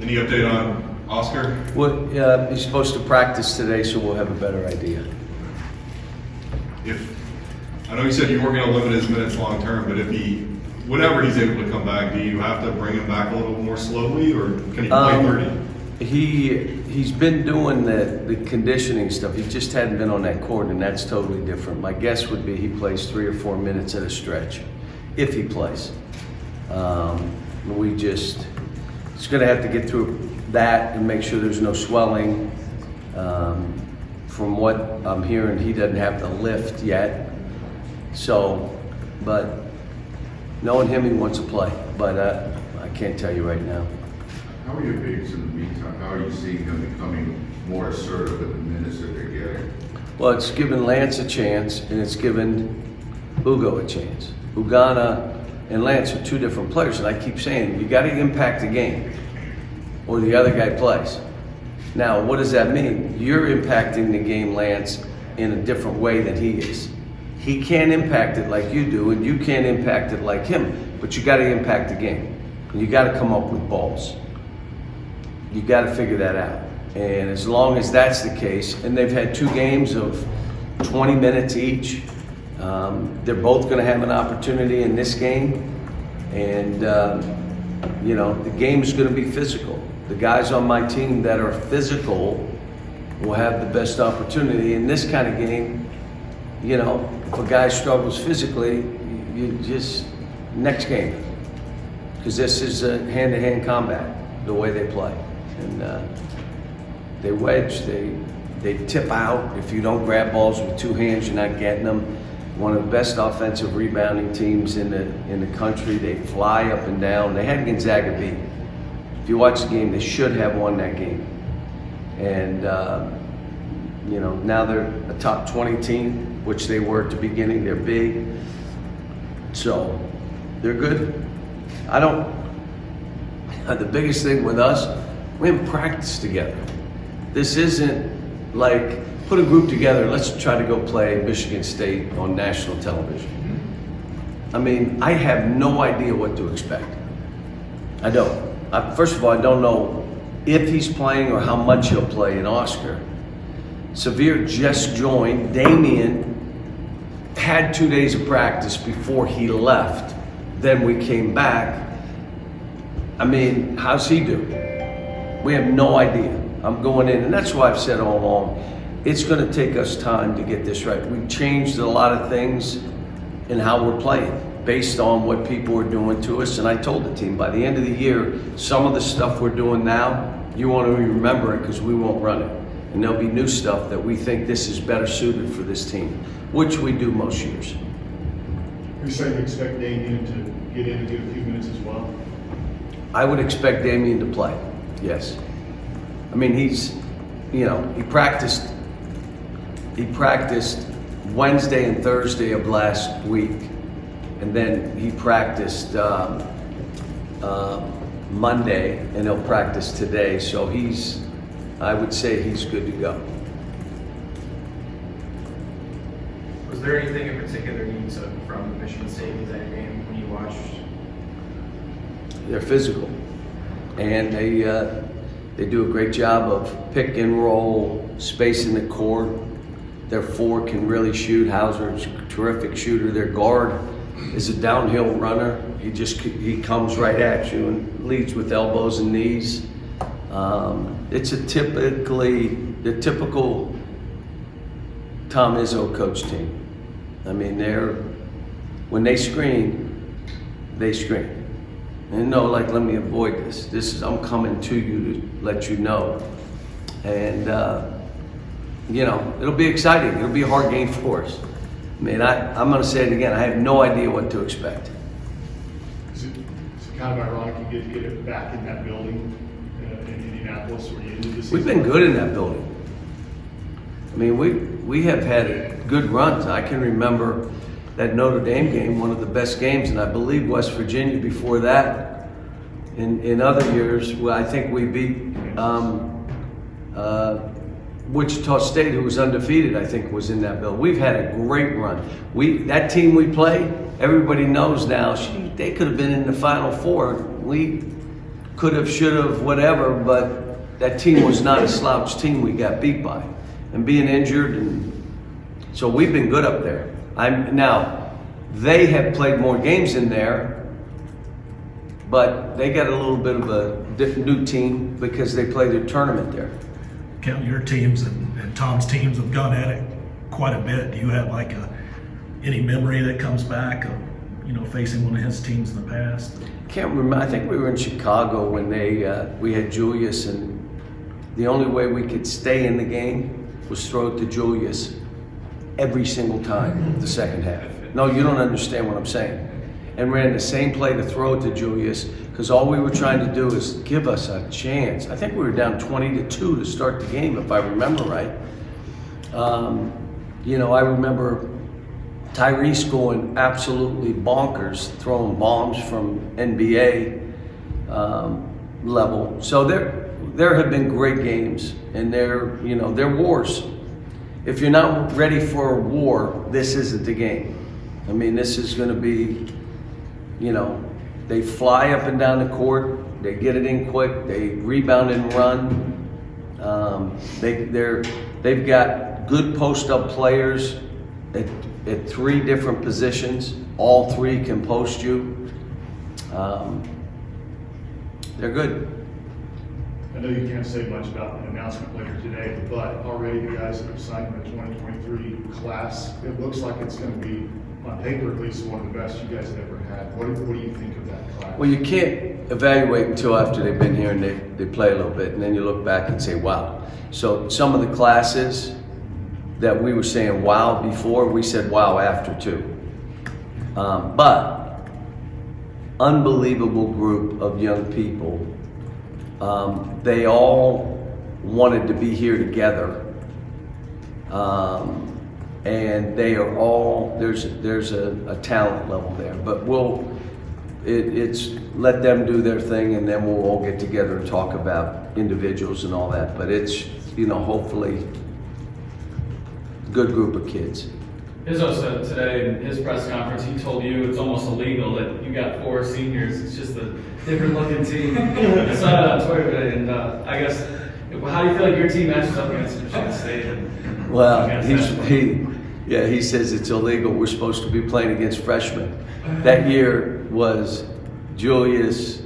Any update on Oscar? Well, he's supposed to practice today, so we'll have a better idea. I know you said you weren't going to limit his minutes long term, but whenever he's able to come back, do you have to bring him back a little more slowly, or can he play 30? He's been doing the conditioning stuff. He just hadn't been on that court, and that's totally different. My guess would be he plays 3 or 4 minutes at a stretch, if he plays. He's going to have to get through that and make sure there's no swelling. From what I'm hearing, he doesn't have the lift yet. So, but knowing him, he wants to play. But I can't tell you right now. How are your bigs in the meantime? How are you seeing them becoming more assertive with the minutes that they're getting? Well, it's given Lance a chance, and it's given Ugo a chance. Ugana and Lance are 2 different players, and I keep saying, you got to impact the game, or the other guy plays. Now, what does that mean? You're impacting the game, Lance, in a different way than he is. He can't impact it like you do, and you can't impact it like him, but you got to impact the game. And you got to come up with balls. You got to figure that out. And as long as that's the case, and they've had 2 games of 20 minutes each, they're both going to have an opportunity in this game. And, the game is going to be physical. The guys on my team that are physical will have the best opportunity. In this kind of game, if a guy struggles physically, you just, next game. Because this is a hand-to-hand combat, the way they play. And they wedge, they tip out. If you don't grab balls with 2 hands, you're not getting them. One of the best offensive rebounding teams in the country. They fly up and down. They had Gonzaga beat. If you watch the game, they should have won that game. And now they're a top 20 team, which they were at the beginning. They're big, so they're good. The biggest thing with us, we haven't practiced together. This isn't like, put a group together, let's try to go play Michigan State on national television. I mean, I have no idea what to expect. I don't. First of all, I don't know if he's playing or how much he'll play in Oscar. Severe just joined. Damian had 2 days of practice before he left. Then we came back. I mean, how's he do? We have no idea. I'm going in, and that's why I've said all along, it's going to take us time to get this right. We've changed a lot of things in how we're playing based on what people are doing to us. And I told the team, by the end of the year, some of the stuff we're doing now, you want to remember it because we won't run it. And there'll be new stuff that we think this is better suited for this team, which we do most years. You're saying you expect Damian to get in and get a few minutes as well? I would expect Damian to play, yes. I mean, he practiced Wednesday and Thursday of last week, and then he practiced Monday, and he'll practice today. So I would say he's good to go. Was there anything in particular you took from the Michigan State Gonzaga game when you watched? They're physical, and they do a great job of pick and roll, spacing the court. Their 4 can really shoot. Hauser's a terrific shooter. Their guard is a downhill runner. He comes right at you and leads with elbows and knees. It's the typical Tom Izzo coach team. I mean, when they screen, they screen. And no, let me avoid this. I'm coming to you to let you know. And, it'll be exciting. It'll be a hard game for us. I mean, I'm going to say it again. I have no idea what to expect. Is it kind of ironic you get it back in that building in Indianapolis where you ended the season? We've been good in that building. I mean, we have had good runs. I can remember that Notre Dame game, one of the best games, and I believe West Virginia before that. In other years, well, I think we beat Wichita State, who was undefeated, I think was in that building. We've had a great run. That team we play, everybody knows now, they could have been in the Final Four. could have, should have, whatever, but that team was not a slouch team we got beat by. And being injured, and so we've been good up there. Now, they have played more games in there, but they got a little bit of a new team because they play their tournament there. Count your teams and Tom's teams have gone at it quite a bit. Do you have like any memory that comes back of, facing one of his teams in the past? Can't remember. I think we were in Chicago when we had Julius, and the only way we could stay in the game was throw it to Julius every single time the second half. No, you don't understand what I'm saying. And ran the same play to throw it to Julius because all we were trying to do is give us a chance. I think we were down 20-2 to start the game, if I remember right. I remember Tyrese going absolutely bonkers, throwing bombs from NBA level. So there have been great games, and they're wars. If you're not ready for a war, this isn't the game. I mean, this is going to be, they fly up and down the court, they get it in quick, they rebound and run. They've got good post-up players at 3 different positions. All 3 can post you. They're good. I know you can't say much about the announcement later today, but already the guys that have signed the 2023 class, it looks like it's going to be, on paper at least, one of the best you guys have ever had. What do you think of that class? Well, you can't evaluate until after they've been here and they play a little bit, and then you look back and say, wow. So some of the classes that we were saying wow before, we said wow after too. But unbelievable group of young people. They all wanted to be here together. And they are all, there's a talent level there, but it's let them do their thing, and then we'll all get together and talk about individuals and all that. But it's, hopefully a good group of kids. Izzo said today in his press conference, he told you it's almost illegal that you got 4 seniors. It's just a different looking team. I saw it on Twitter today, and I guess, how do you feel like your team matches up against Michigan State? Well, he says it's illegal. We're supposed to be playing against freshmen. That year was Julius,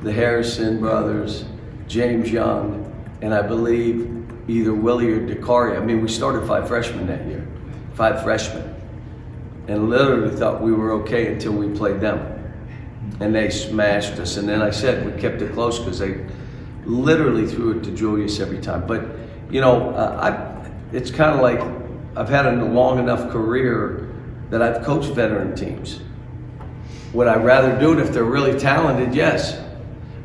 the Harrison brothers, James Young, and I believe either Willie or DeCaria. I mean, we started 5 freshmen that year, 5 freshmen, and literally thought we were okay until we played them, and they smashed us. And then I said we kept it close because they literally threw it to Julius every time. But it's kind of like I've had a long enough career that I've coached veteran teams. Would I rather do it if they're really talented? Yes.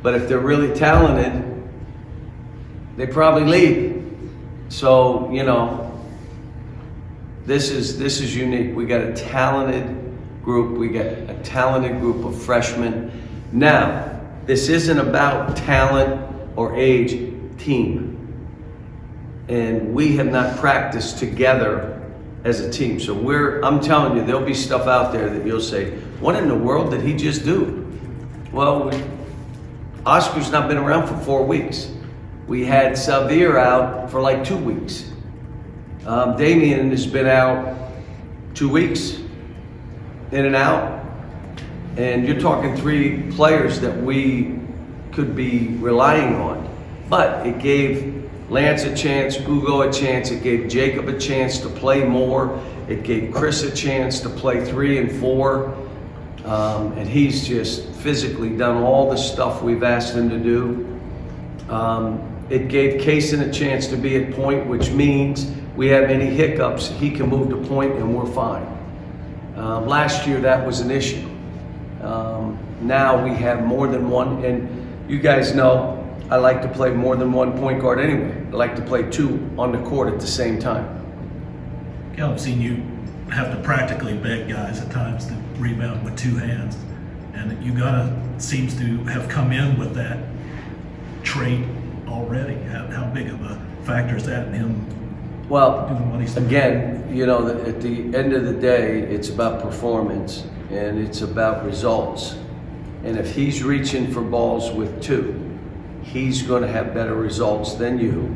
But if they're really talented, they probably leave. So, this is unique. We got a talented group. We got a talented group of freshmen. Now, this isn't about talent or age, team. And we have not practiced together as a team. So I'm telling you, there'll be stuff out there that you'll say, what in the world did he just do? Well, Oscar's not been around for 4 weeks. We had Xavier out for like 2 weeks. Damian has been out 2 weeks, in and out. And you're talking 3 players that we could be relying on. But it gave Lance a chance, Ugo a chance, it gave Jacob a chance to play more, it gave Chris a chance to play 3 and 4, and he's just physically done all the stuff we've asked him to do. It gave Kaysen a chance to be at point, which means we have any hiccups, he can move to point and we're fine. Last year that was an issue. Now we have more than one, and you guys know I like to play more than 1 point guard anyway. I like to play 2 on the court at the same time. Cal, I've seen you have to practically beg guys at times to rebound with 2 hands, and Ugana seems to have come in with that trait already. How big of a factor is that in him? Well, doing what he's doing? again, at the end of the day, it's about performance and it's about results. And if he's reaching for balls with 2, he's going to have better results than you,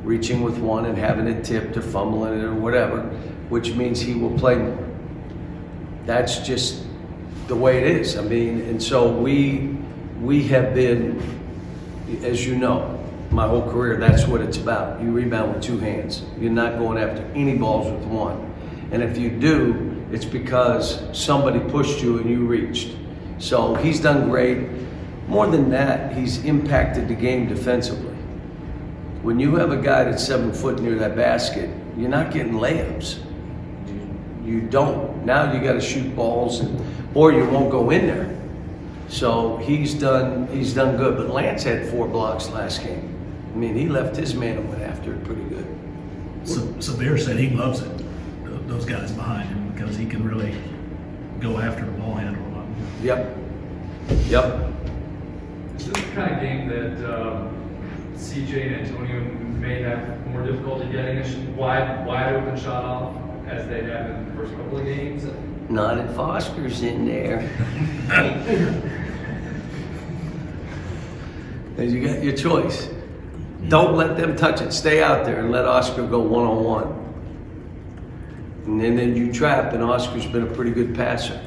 reaching with one and having it tipped or fumbling it or whatever, which means he will play more. That's just the way it is. I mean, and so we have been, as you know, my whole career, that's what it's about. You rebound with two hands. You're not going after any balls with one. And if you do, it's because somebody pushed you and you reached. So he's done great. More than that, he's impacted the game defensively. When you have a guy that's 7 foot near that basket, you're not getting layups. You don't. Now you got to shoot balls, or you won't go in there. So he's done good. But Lance had 4 blocks last game. I mean, he left his man and went after it pretty good. So Bear said he loves it, those guys behind him, because he can really go after the ball handler. Yep. Is this the kind of game that CJ and Antonio may have more difficulty getting a wide open shot off as they have in the first couple of games? Not if Oscar's in there. And you got your choice. Don't let them touch it. Stay out there and let Oscar go one-on-one. And then you trap, and Oscar's been a pretty good passer.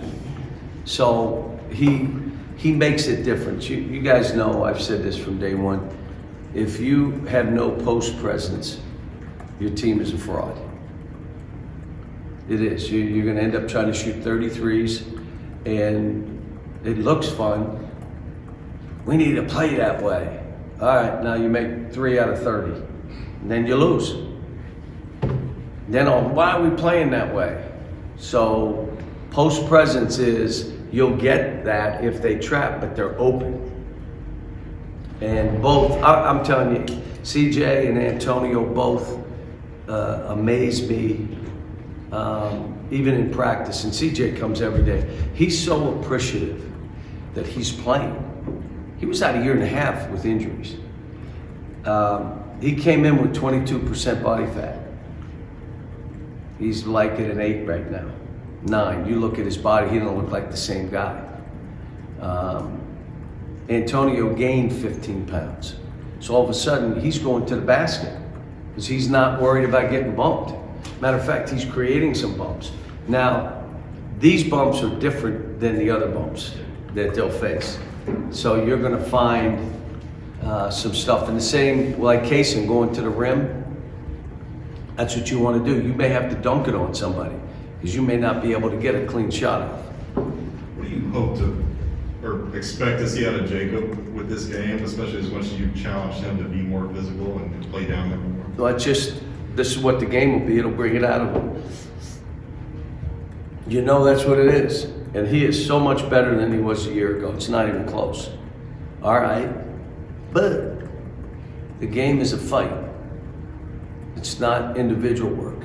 So he makes it different. You guys know, I've said this from day one. If you have no post presence, your team is a fraud. It is. You're going to end up trying to shoot 33s, and it looks fun. We need to play that way. All right, now you make 3 out of 30, and then you lose. Then why are we playing that way? So post presence is, you'll get that if they trap, but they're open. And both, I'm telling you, CJ and Antonio both amaze me, even in practice. And CJ comes every day. He's so appreciative that he's playing. He was out 1.5 years with injuries. He came in with 22% body fat. He's like at an 8 right now, 9. You look at his body, he don't look like the same guy. Antonio gained 15 pounds. So all of a sudden, he's going to the basket because he's not worried about getting bumped. Matter of fact, he's creating some bumps. Now, these bumps are different than the other bumps that they'll face. So you're going to find some stuff. And the same, like Kaysen going to the rim, that's what you want to do. You may have to dunk it on somebody because you may not be able to get a clean shot off. What do you hope to or expect to see out of Jacob with this game, especially as much as you've challenged him to be more physical and play down there more? Well, this is what the game will be. It'll bring it out of him. You know that's what it is. And he is so much better than he was a year ago. It's not even close. All right. But the game is a fight. It's not individual work.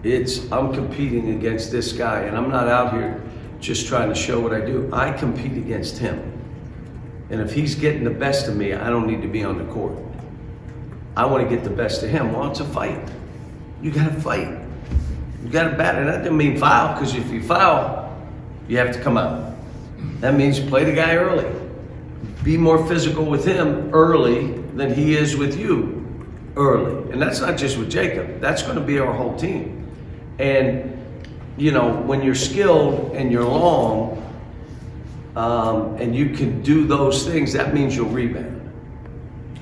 I'm competing against this guy, and I'm not out here just trying to show what I do. I compete against him. And if he's getting the best of me, I don't need to be on the court. I want to get the best of him. Well, it's a fight. You got to fight. You got to battle. That doesn't mean foul, because if you foul, you have to come out. That means play the guy early. Be more physical with him early than he is with you early. And that's not just with Jacob. That's going to be our whole team. And, you know, when you're skilled and you're long, and you can do those things, that means you'll rebound.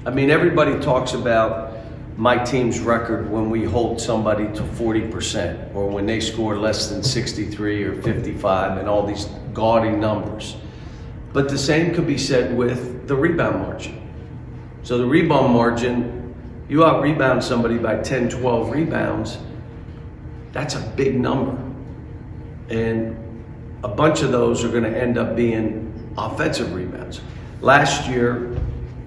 I mean, everybody talks about my team's record when we hold somebody to 40% or when they score less than 63 or 55 and all these gaudy numbers. But the same could be said with the rebound margin. So the rebound margin, you out-rebound somebody by 10, 12 rebounds, that's a big number. And a bunch of those are going to end up being offensive rebounds. Last year,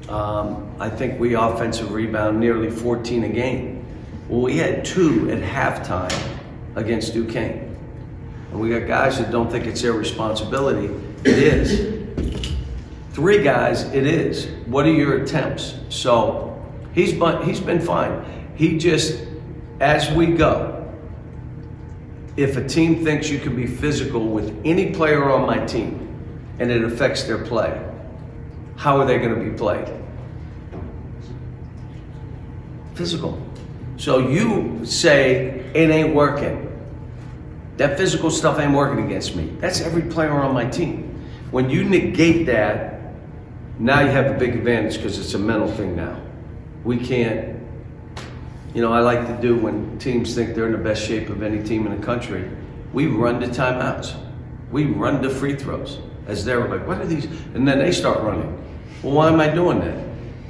I think we offensive rebound nearly 14 a game. Well, we had 2 at halftime against Duquesne. And we got guys that don't think it's their responsibility. It is. 3 guys, it is. What are your attempts? So he's been fine. He just, as we go, if a team thinks you can be physical with any player on my team and it affects their play, How are they going to be played? Physical. So you say it ain't working. That physical stuff ain't working against me. That's every player on my team. When you negate that, now you have a big advantage because it's a mental thing now. We can't, I like to do when teams think they're in the best shape of any team in the country, we run the timeouts. We run the free throws as they're like, what are these? And then they start running. Well, why am I doing that?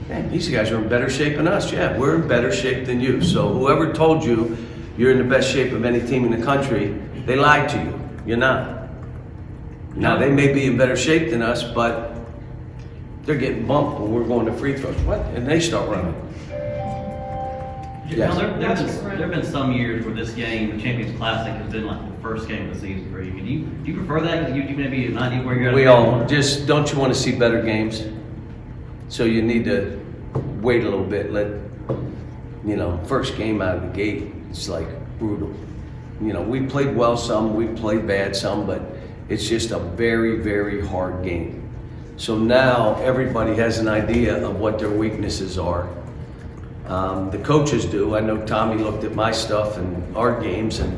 Man, these guys are in better shape than us. Yeah, we're in better shape than you. So whoever told you you're in the best shape of any team in the country, they lied to you. You're not. Now, they may be in better shape than us, but they're getting bumped when we're going to free throws. What? And they start running. Yes. Now, there have been some years where this game, the Champions Classic, has been like the first game of the season for you. Do you prefer that? Because you maybe an idea where you're at. We all just, don't you want to see better games? So you need to wait a little bit. First game out of the gate, it's like brutal. We played well some, we played bad some, but it's just a very, very hard game. So now everybody has an idea of what their weaknesses are. The coaches do. I know Tommy looked at my stuff and our games, and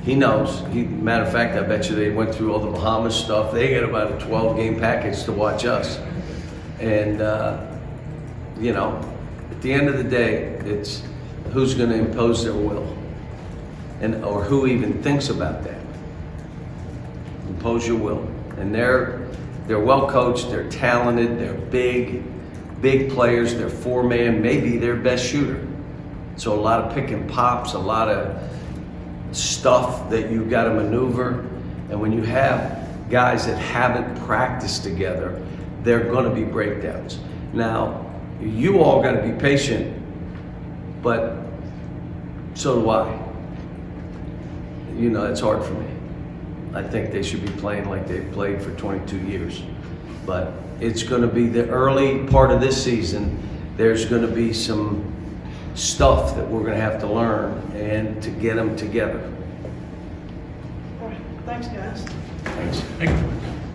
he knows. Matter of fact, I bet you they went through all the Bahamas stuff. They got about a 12-game package to watch us. And, at the end of the day, it's who's going to impose their will, or who even thinks about that. Impose your will. And they're well coached, they're talented, they're big players, they're four-man, maybe their best shooter. So a lot of pick and pops, a lot of stuff that you got to maneuver. And when you have guys that haven't practiced together, there are going to be breakdowns. Now, you all got to be patient, but so do I. It's hard for me. I think they should be playing like they've played for 22 years. But it's going to be the early part of this season. There's going to be some stuff that we're going to have to learn and to get them together. All right, thanks, guys. Thanks. Hey,